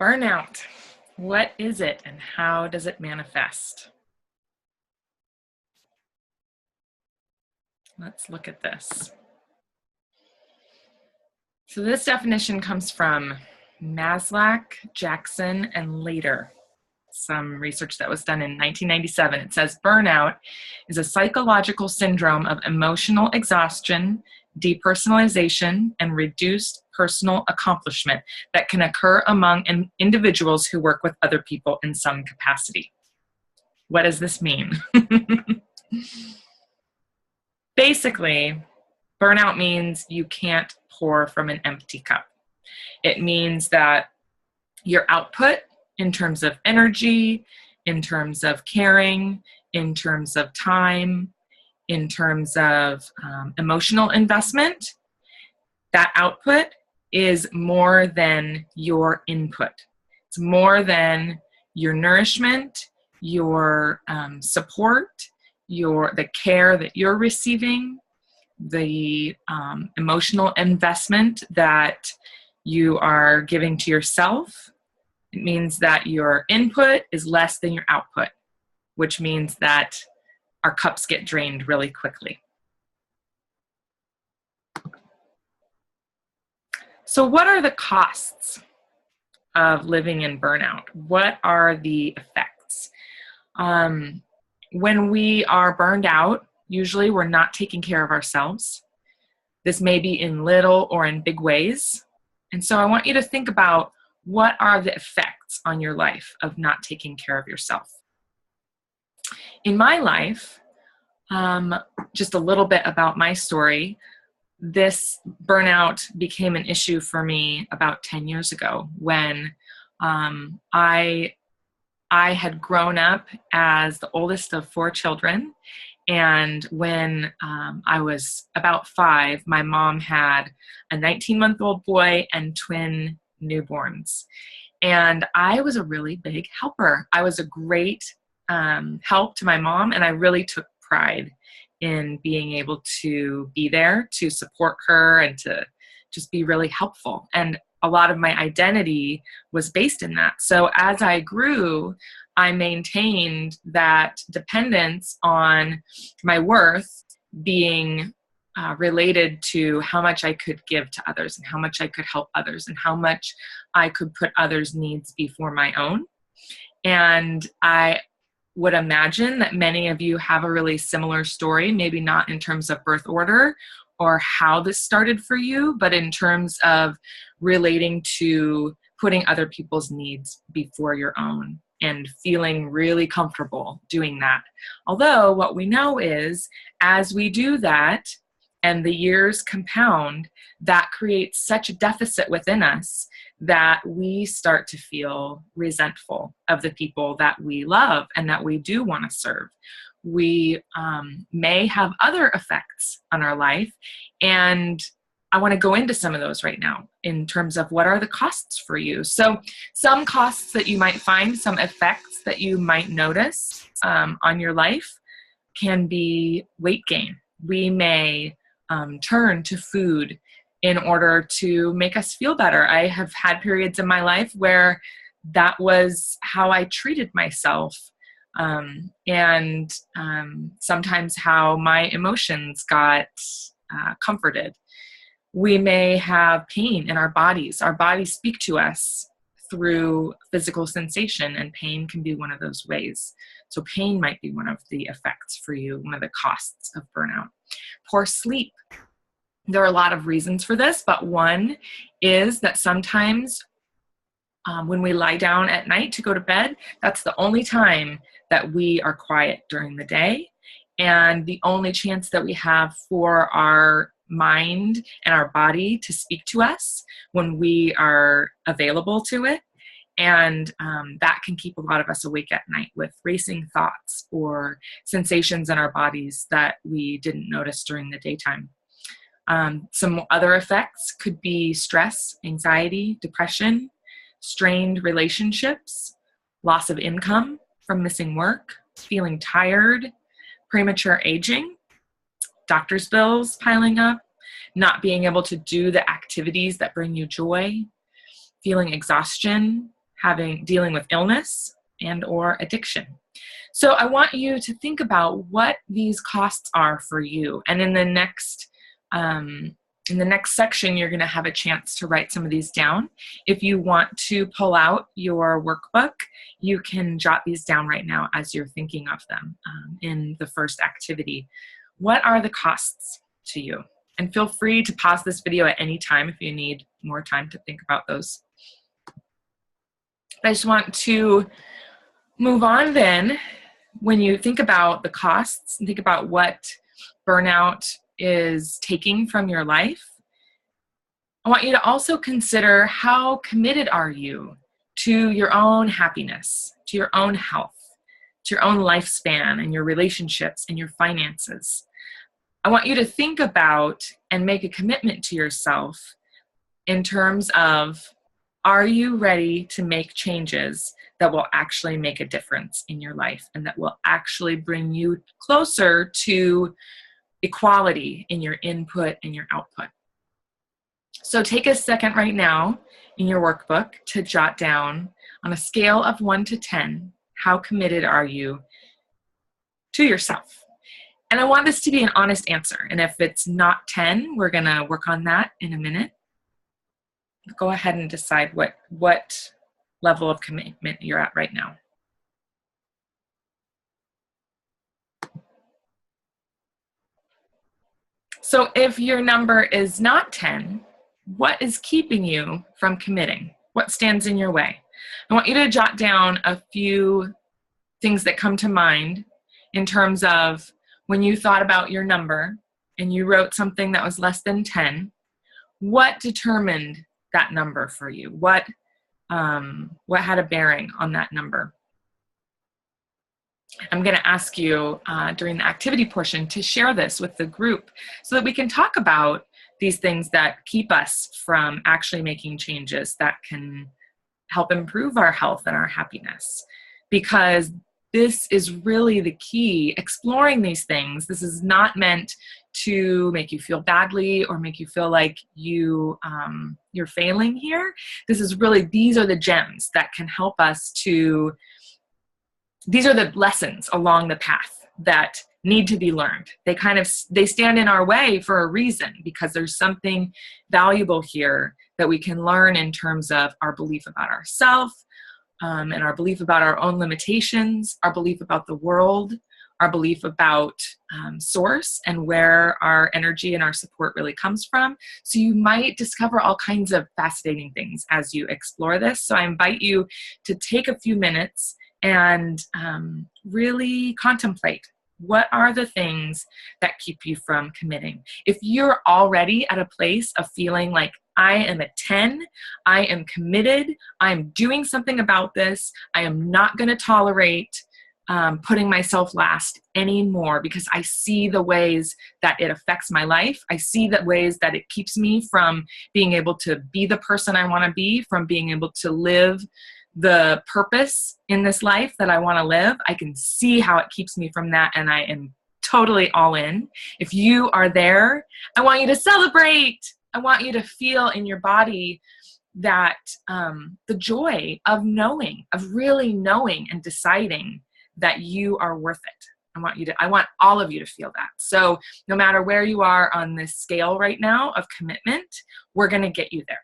Burnout. What is it and how does it manifest? Let's look at this. So this definition comes from Maslach, Jackson, and later. Some research that was done in 1997. It says burnout is a psychological syndrome of emotional exhaustion, depersonalization, and reduced personal accomplishment that can occur among individuals who work with other people in some capacity. What does this mean? Basically, burnout means you can't pour from an empty cup. It means that your output in terms of energy, in terms of caring, in terms of time, in terms of emotional investment, that output is more than your input. It's more than your nourishment, your support, the care that you're receiving, the emotional investment that you are giving to yourself. It means that your input is less than your output, which means that our cups get drained really quickly. So what are the costs of living in burnout? What are the effects? When we are burned out, usually we're not taking care of ourselves. This may be in little or in big ways. And so I want you to think about what are the effects on your life of not taking care of yourself. In my life, just a little bit about my story, this burnout became an issue for me about 10 years ago when I had grown up as the oldest of 4 children. And when I was about 5, my mom had a 19-month-old boy and twin newborns. And I was a really big helper. I was a great help to my mom, and I really took pride in being able to be there to support her and to just be really helpful. And a lot of my identity was based in that. So as I grew, I maintained that dependence on my worth being related to how much I could give to others and how much I could help others and how much I could put others' needs before my own. And I would imagine that many of you have a really similar story, maybe not in terms of birth order or how this started for you, but in terms of relating to putting other people's needs before your own and feeling really comfortable doing that. Although what we know is as we do that and the years compound, that creates such a deficit within us that we start to feel resentful of the people that we love and that we do want to serve. We may have other effects on our life, and I want to go into some of those right now in terms of what are the costs for you. So some costs that you might find, some effects that you might notice on your life can be weight gain. We may turn to food in order to make us feel better. I have had periods in my life where that was how I treated myself, and sometimes how my emotions got comforted. We may have pain in our bodies. Our bodies speak to us through physical sensation, and pain can be one of those ways. So pain might be one of the effects for you, one of the costs of burnout. Poor sleep. There are a lot of reasons for this, but one is that sometimes when we lie down at night to go to bed, that's the only time that we are quiet during the day, and the only chance that we have for our mind and our body to speak to us when we are available to it. And that can keep a lot of us awake at night with racing thoughts or sensations in our bodies that we didn't notice during the daytime. Some other effects could be stress, anxiety, depression, strained relationships, loss of income from missing work, feeling tired, premature aging, doctor's bills piling up, not being able to do the activities that bring you joy, feeling exhaustion, dealing with illness and or addiction. So I want you to think about what these costs are for you. And in the next section, you're going to have a chance to write some of these down. If you want to pull out your workbook, you can jot these down right now as you're thinking of them in the first activity. What are the costs to you? And feel free to pause this video at any time if you need more time to think about those. I just want to move on then. When you think about the costs and think about what burnout is taking from your life, I want you to also consider how committed are you to your own happiness, to your own health, to your own lifespan and your relationships and your finances. I want you to think about and make a commitment to yourself in terms of, are you ready to make changes that will actually make a difference in your life and that will actually bring you closer to equality in your input and your output? So take a second right now in your workbook to jot down, on a scale of 1 to 10, how committed are you to yourself? And I want this to be an honest answer. And if it's not 10, we're going to work on that in a minute. Go ahead and decide what level of commitment you're at right now. So if your number is not 10, what is keeping you from committing? What stands in your way? I want you to jot down a few things that come to mind in terms of when you thought about your number and you wrote something that was less than 10, what determined that number for you? What had a bearing on that number? I'm going to ask you during the activity portion to share this with the group so that we can talk about these things that keep us from actually making changes that can help improve our health and our happiness. Because this is really the key, exploring these things. This is not meant to make you feel badly or make you feel like you're failing here. These are the gems that can help us these are the lessons along the path that need to be learned. They stand in our way for a reason, because there's something valuable here that we can learn in terms of our belief about ourselves, and our belief about our own limitations, our belief about the world, our belief about source and where our energy and our support really comes from. So you might discover all kinds of fascinating things as you explore this. So I invite you to take a few minutes and really contemplate, what are the things that keep you from committing? If you're already at a place of feeling like, I am a 10, I am committed, I'm doing something about this, I am not going to tolerate putting myself last anymore, because I see the ways that it affects my life. I see the ways that it keeps me from being able to be the person I want to be, from being able to live the purpose in this life that I want to live. I can see how it keeps me from that, and I am totally all in. If you are there, I want you to celebrate. I want you to feel in your body that the joy of knowing, of really knowing and deciding that you are worth it. I want all of you to feel that. So no matter where you are on this scale right now of commitment, we're going to get you there.